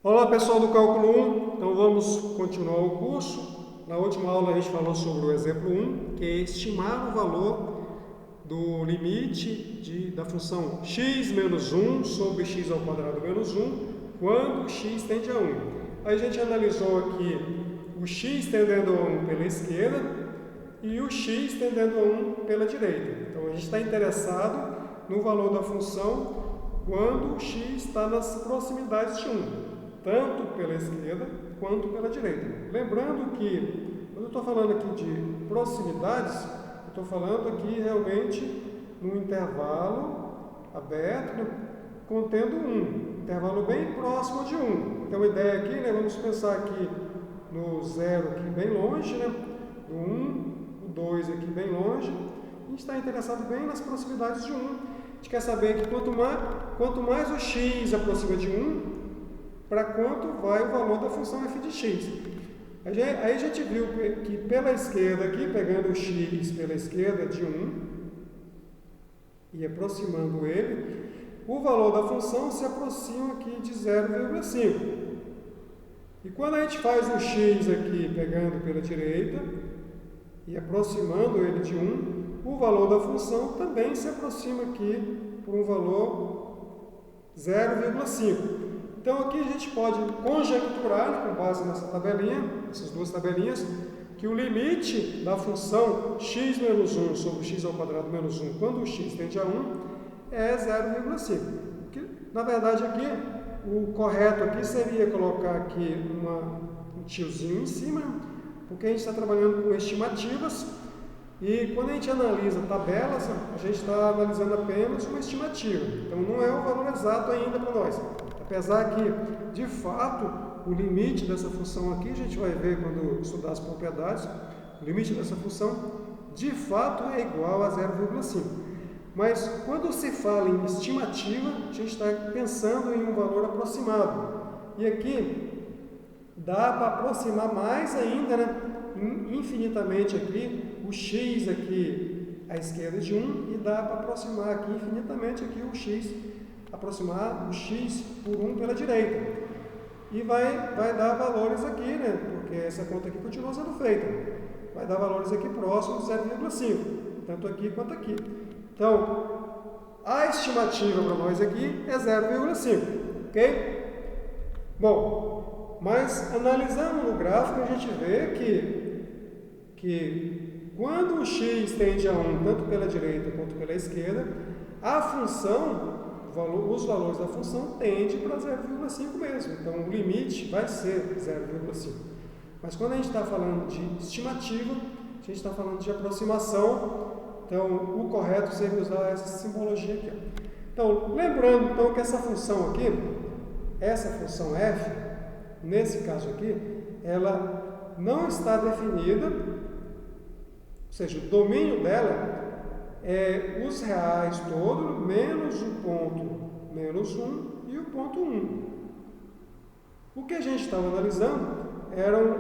Olá pessoal do Cálculo 1, então vamos continuar o curso. Na última aula a gente falou sobre o exemplo 1, que é estimar o valor do limite da função x menos 1 sobre x ao quadrado menos 1, quando x tende a 1. Aí a gente analisou aqui o x tendendo a 1 pela esquerda e o x tendendo a 1 pela direita. Então a gente está interessado no valor da função quando o x está nas proximidades de 1. Tanto pela esquerda quanto pela direita. Lembrando que, quando eu estou falando aqui de proximidades, eu estou falando aqui realmente num intervalo aberto, contendo 1. Intervalo bem próximo de 1. Então a ideia aqui, né, vamos pensar aqui no 0 aqui bem longe, né, o 1, o 2 aqui bem longe. A gente está interessado bem nas proximidades de 1. A gente quer saber que quanto mais o x aproxima de 1, para quanto vai o valor da função f de x. Aí a gente viu que pela esquerda aqui, pegando o x pela esquerda de 1 e aproximando ele, o valor da função se aproxima aqui de 0,5. E quando a gente faz o x aqui pegando pela direita e aproximando ele de 1, o valor da função também se aproxima aqui por um valor 0,5. Então aqui a gente pode conjecturar, com base nessa tabelinha, essas duas tabelinhas, que o limite da função x menos 1 sobre x ao quadrado menos 1, quando o x tende a 1, é 0,5. Na verdade aqui, o correto aqui seria colocar aqui um tiozinho em cima, porque a gente está trabalhando com estimativas, e quando a gente analisa tabelas, a gente está analisando apenas uma estimativa. Então não é o valor exato ainda para nós. Apesar que, de fato, o limite dessa função aqui, a gente vai ver quando estudar as propriedades, o limite dessa função, de fato, é igual a 0,5. Mas, quando se fala em estimativa, a gente está pensando em um valor aproximado. E aqui, dá para aproximar mais ainda, né? Infinitamente aqui, o x aqui à esquerda de 1, e dá para aproximar aqui infinitamente aqui o x, aproximar o x por 1 pela direita. E vai dar valores aqui, né? Porque essa conta aqui continua sendo feita. Vai dar valores aqui próximos de 0,5, tanto aqui quanto aqui. Então, a estimativa para nós aqui é 0,5, ok? Bom, mas analisando no gráfico, a gente vê que quando o x tende a 1, tanto pela direita quanto pela esquerda, a função, os valores da função tendem para 0,5 mesmo. Então, o limite vai ser 0,5. Mas quando a gente está falando de estimativa, a gente está falando de aproximação. Então, o correto seria usar essa simbologia aqui. Então, lembrando então, que essa função aqui, essa função f, nesse caso aqui, ela não está definida, ou seja, o domínio dela é os reais todos, menos o ponto menos 1 e o ponto 1. O que a gente estava analisando eram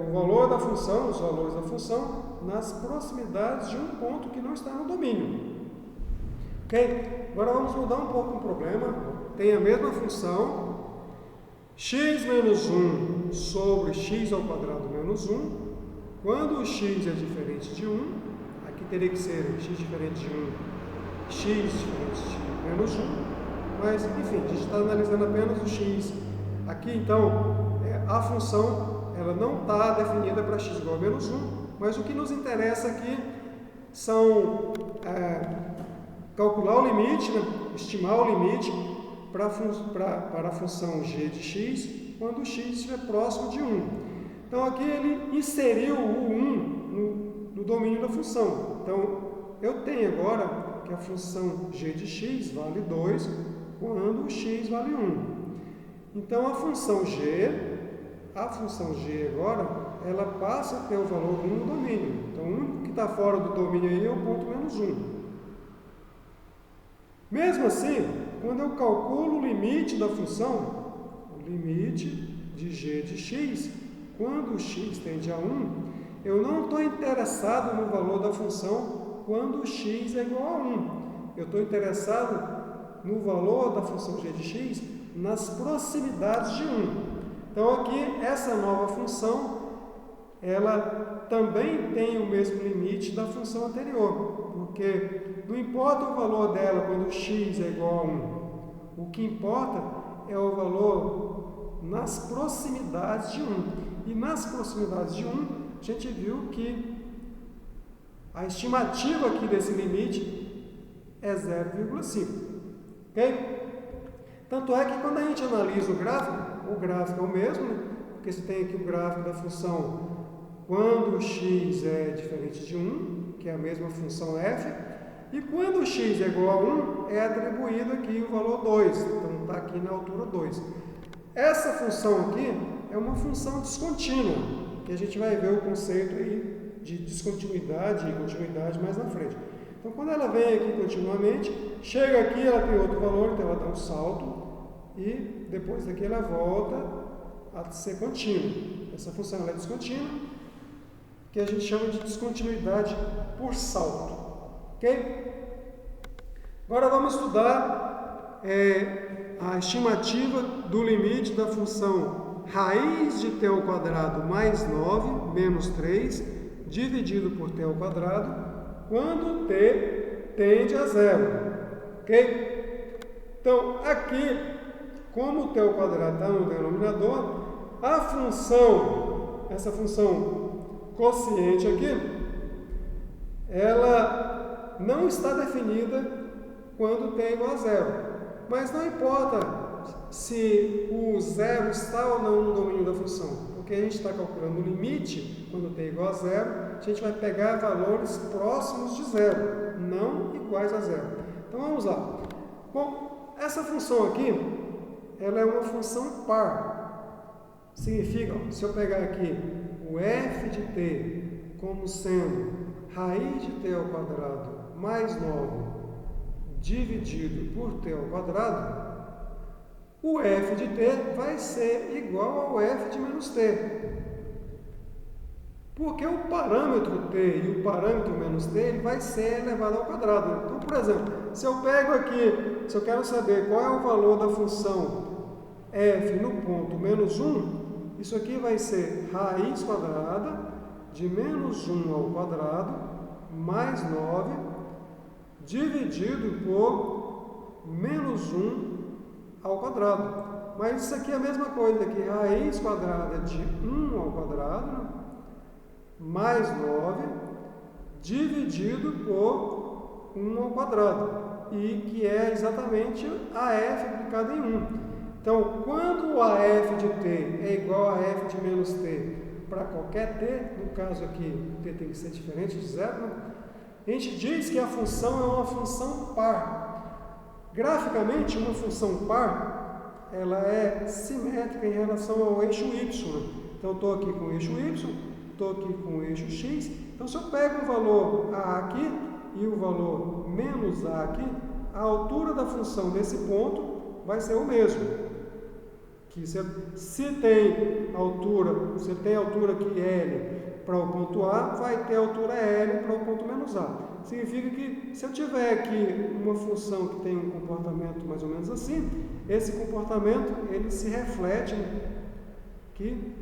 o valor da função, os valores da função, nas proximidades de um ponto que não está no domínio. Ok? Agora vamos mudar um pouco o problema. Tem a mesma função, x menos 1 sobre x ao quadrado menos 1, quando o x é diferente de 1, teria que ser x diferente de 1, x diferente de menos 1, mas, enfim, a gente está analisando apenas o x. Aqui, então, a função ela não está definida para x igual a menos 1, mas o que nos interessa aqui são calcular o limite, né, estimar o limite para a função g de x quando o x estiver próximo de 1. Então, aqui ele inseriu o 1 no domínio da função. Então, eu tenho agora que a função g de x vale 2 quando o x vale 1. Então, a função g agora, ela passa a ter o valor 1 no domínio. Então, o único que está fora do domínio aí é o ponto menos 1. Mesmo assim, quando eu calculo o limite da função, o limite de g de x, quando o x tende a 1, eu não estou interessado no valor da função quando o x é igual a 1. Eu estou interessado no valor da função g de x nas proximidades de 1. Então aqui, essa nova função, ela também tem o mesmo limite da função anterior, porque não importa o valor dela quando x é igual a 1, o que importa é o valor nas proximidades de 1. E nas proximidades de 1, a gente viu que a estimativa aqui desse limite é 0,5. Ok? Tanto é que quando a gente analisa o gráfico é o mesmo, né? Porque você tem aqui o gráfico da função quando x é diferente de 1, que é a mesma função f, e quando x é igual a 1, é atribuído aqui o valor 2, então está aqui na altura 2. Essa função aqui é uma função descontínua, que a gente vai ver o conceito aí de descontinuidade e continuidade mais na frente. Então, quando ela vem aqui continuamente, chega aqui, ela tem outro valor, então ela dá um salto, e depois daqui ela volta a ser contínua. Essa função ela é descontínua, que a gente chama de descontinuidade por salto. Ok? Agora vamos estudar a estimativa do limite da função raiz de t ao quadrado mais 9 menos 3 dividido por t ao quadrado quando t tende a 0. Ok? Então, aqui, como t ao quadrado está no denominador, a função, essa função quociente aqui, ela não está definida quando t é igual a 0. Mas não importa se o 0 está ou não no domínio da função, porque a gente está calculando o limite, quando t é igual a 0, a gente vai pegar valores próximos de 0, não iguais a 0. Então vamos lá. Bom, essa função aqui, ela é uma função par. Significa, se eu pegar aqui o f de t como sendo raiz de t ao quadrado mais 9 dividido por t ao quadrado, o f de t vai ser igual ao f de menos t. Porque o parâmetro t e o parâmetro menos t ele vai ser elevado ao quadrado. Então, por exemplo, se eu pego aqui, se eu quero saber qual é o valor da função f no ponto menos 1, isso aqui vai ser raiz quadrada de menos 1 ao quadrado mais 9 dividido por menos 1 ao quadrado. Mas isso aqui é a mesma coisa aqui, raiz quadrada de 1 ao quadrado mais 9 dividido por 1 ao quadrado, e que é exatamente a f aplicada em 1. Então, quando a f de t é igual a f de menos t para qualquer t, no caso aqui, t tem que ser diferente de 0, a gente diz que a função é uma função par. Graficamente, uma função par, ela é simétrica em relação ao eixo y. Então, eu estou aqui com o eixo y, estou aqui com o eixo x. Então, se eu pego o valor a aqui e o valor menos a aqui, a altura da função desse ponto vai ser o mesmo. Que se tem altura aqui L para o ponto A, vai ter altura L para o ponto menos A. Significa que se eu tiver aqui uma função que tem um comportamento mais ou menos assim, esse comportamento ele se reflete aqui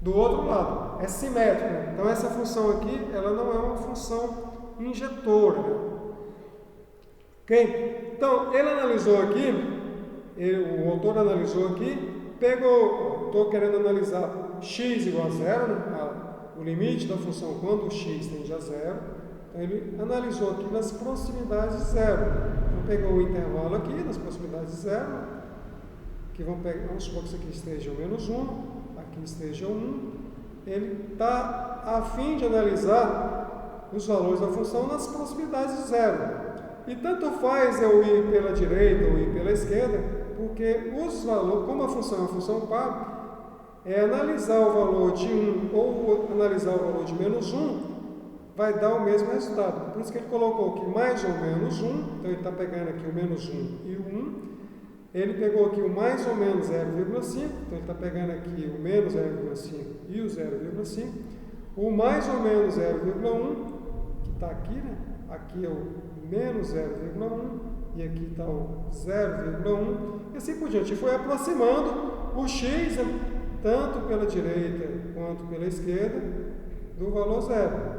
do outro lado. É simétrico. Então essa função aqui, ela não é uma função injetora. Ok? Então ele analisou aqui. O autor analisou aqui, estou querendo analisar x igual a 0, o limite da função quando o x tende a 0, então ele analisou aqui nas proximidades de 0. Então pegou o intervalo aqui, nas proximidades de 0, que vamos supor que isso aqui esteja o menos 1, aqui esteja o 1, ele está a fim de analisar os valores da função nas proximidades de 0. E tanto faz eu ir pela direita ou ir pela esquerda, porque os valores, como a função é uma função par, analisar o valor de 1 ou analisar o valor de menos 1 vai dar o mesmo resultado. Por isso que ele colocou aqui mais ou menos 1, então ele está pegando aqui o menos 1 e o 1. Ele pegou aqui o mais ou menos 0,5, então ele está pegando aqui o menos 0,5 e o 0,5. O mais ou menos 0,1, que está aqui, né? Aqui é o menos 0,1 e aqui está o 0,1, e assim por diante. E foi aproximando o x, tanto pela direita quanto pela esquerda, do valor zero.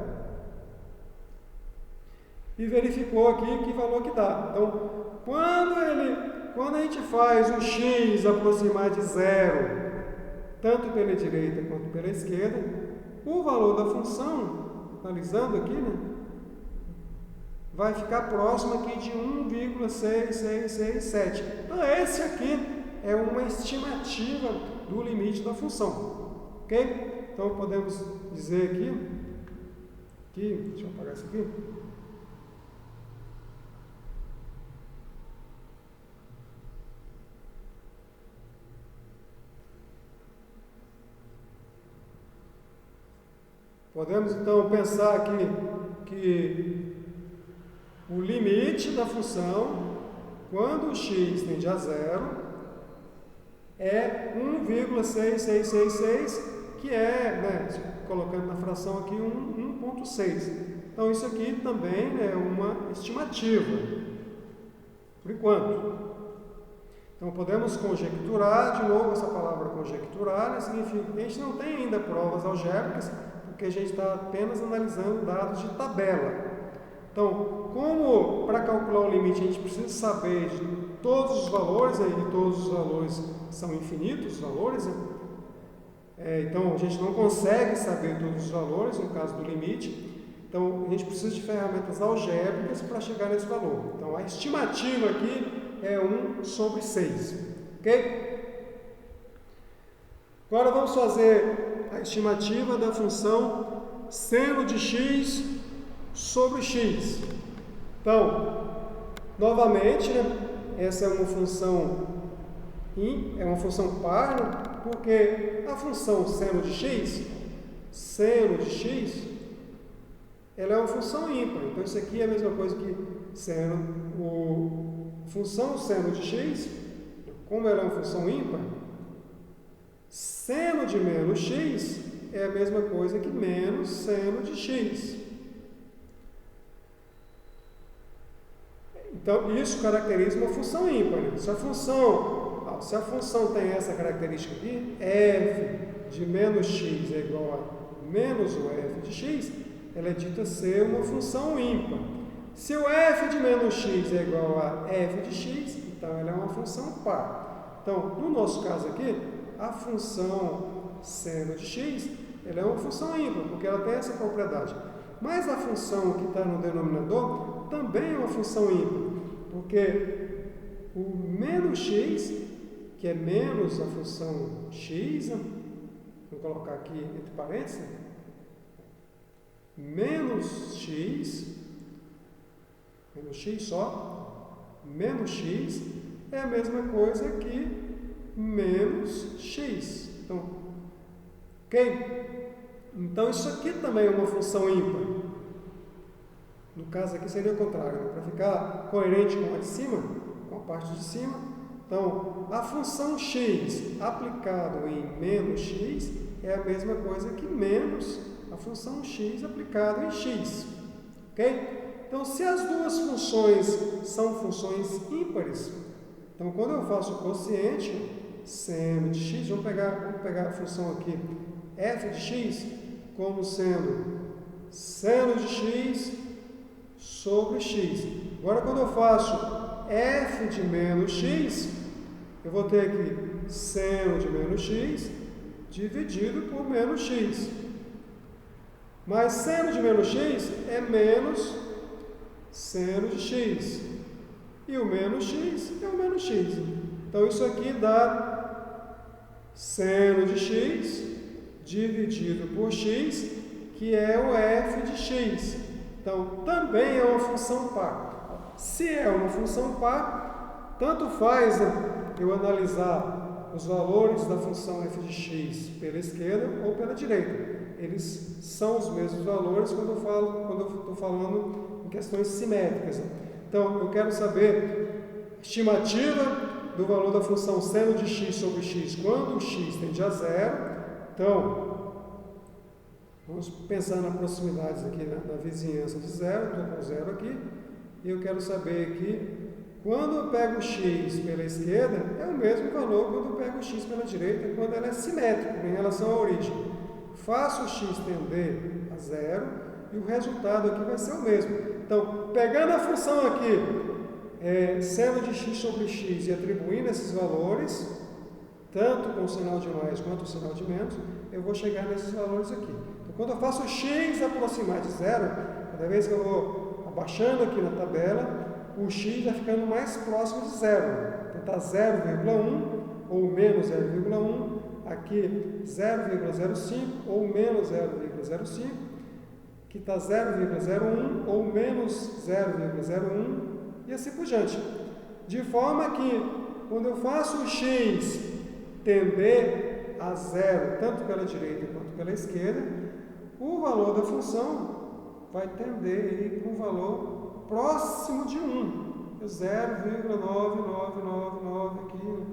E verificou aqui que valor que dá. Então, quando a gente faz o x aproximar de zero, tanto pela direita quanto pela esquerda, o valor da função, analisando aqui, né, vai ficar próximo aqui de 1,6667. Então, esse aqui é uma estimativa do limite da função. Ok? Então, podemos dizer aqui, deixa eu apagar isso aqui. Podemos, então, pensar aqui que o limite da função, quando o x tende a zero, é 1,6666, que é, né, colocando na fração aqui, 1,6. Então, isso aqui também é uma estimativa, por enquanto. Então, podemos conjecturar, de novo, essa palavra conjecturar, né, significa que a gente não tem ainda provas algébricas, porque a gente está apenas analisando dados de tabela. Então, como para calcular o limite a gente precisa saber de todos os valores, e todos os valores são infinitos, os valores, né? Então a gente não consegue saber todos os valores, no caso do limite, então a gente precisa de ferramentas algébricas para chegar nesse valor. Então a estimativa aqui é 1/6, ok? Agora vamos fazer a estimativa da função seno de x sobre x. Então, novamente, né, essa é uma função par, né, porque a função seno de x, ela é uma função ímpar. Então, isso aqui é a mesma coisa que função seno de x, como ela é uma função ímpar, seno de menos x é a mesma coisa que menos seno de x. Então, isso caracteriza uma função ímpar. Se a função tem essa característica aqui, f de menos x é igual a menos o f de x, ela é dita ser uma função ímpar. Se o f de menos x é igual a f de x, então ela é uma função par. Então, no nosso caso aqui, a função seno de x, ela é uma função ímpar, porque ela tem essa propriedade. Mas a função que está no denominador também é uma função ímpar, porque o menos x, que é menos a função x, vou colocar aqui entre parênteses, menos x só, menos x é a mesma coisa que menos x. Então, ok? Então, isso aqui também é uma função ímpar. No caso aqui seria o contrário, né? Para ficar coerente com a de cima, com a parte de cima. Então, a função x aplicado em menos x é a mesma coisa que menos a função x aplicado em x. Ok? Então, se as duas funções são funções ímpares, então quando eu faço o quociente seno de x, vamos pegar a função aqui, f de x, como sendo seno de x sobre x. Agora, quando eu faço f de menos x, eu vou ter aqui seno de menos x dividido por menos x. Mas seno de menos x é menos seno de x. E o menos x é o menos x. Então, isso aqui dá seno de x dividido por x, que é o f de x. Então, também é uma função par. Se é uma função par, tanto faz eu analisar os valores da função f de x pela esquerda ou pela direita. Eles são os mesmos valores quando eu estou falando em questões simétricas. Então, eu quero saber a estimativa do valor da função seno de x sobre x quando o x tende a zero. Então, vamos pensar na proximidade aqui, na vizinhança de zero. Estou com zero aqui. E eu quero saber aqui quando eu pego o x pela esquerda, é o mesmo valor quando eu pego o x pela direita, quando ela é simétrica em relação à origem. Faço o x tender a zero e o resultado aqui vai ser o mesmo. Então, pegando a função aqui, seno de x sobre x e atribuindo esses valores, tanto com o sinal de mais quanto o sinal de menos, eu vou chegar nesses valores aqui. Então, quando eu faço o x aproximar de zero, cada vez que eu vou abaixando aqui na tabela, o x vai ficando mais próximo de zero. Então está 0,1 ou menos 0,1, aqui 0,05 ou menos 0,05, aqui está 0,01 ou menos 0,01 e assim por diante. De forma que quando eu faço o x tender a zero, tanto pela direita quanto pela esquerda, o valor da função vai tender para um valor próximo de 1, 0,9999 aqui.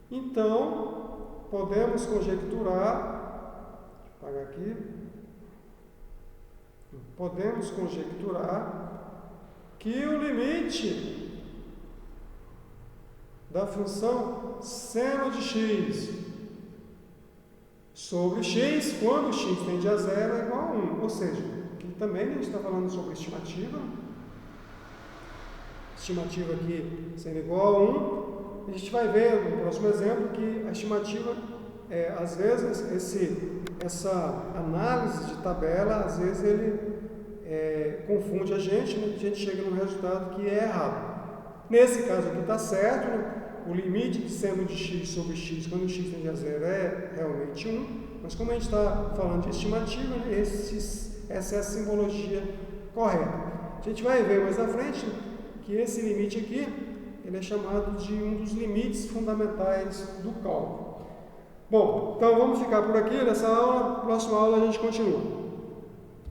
Então, podemos conjecturar, deixa eu apagar aqui, podemos conjecturar que o limite da função seno de x sobre x, quando x tende a zero, é igual a 1. Ou seja, aqui também a gente está falando sobre estimativa. Estimativa aqui sendo igual a 1. A gente vai ver no próximo exemplo que a estimativa, às vezes, essa análise de tabela, às vezes ele confunde a gente, né? A gente chega no resultado que é errado. Nesse caso aqui está certo, né? O limite de seno de x sobre x, quando x tende a zero, é realmente 1, mas como a gente está falando de estimativa, né, essa é a simbologia correta. A gente vai ver mais à frente que esse limite aqui, ele é chamado de um dos limites fundamentais do cálculo. Bom, então vamos ficar por aqui nessa aula, próxima aula a gente continua.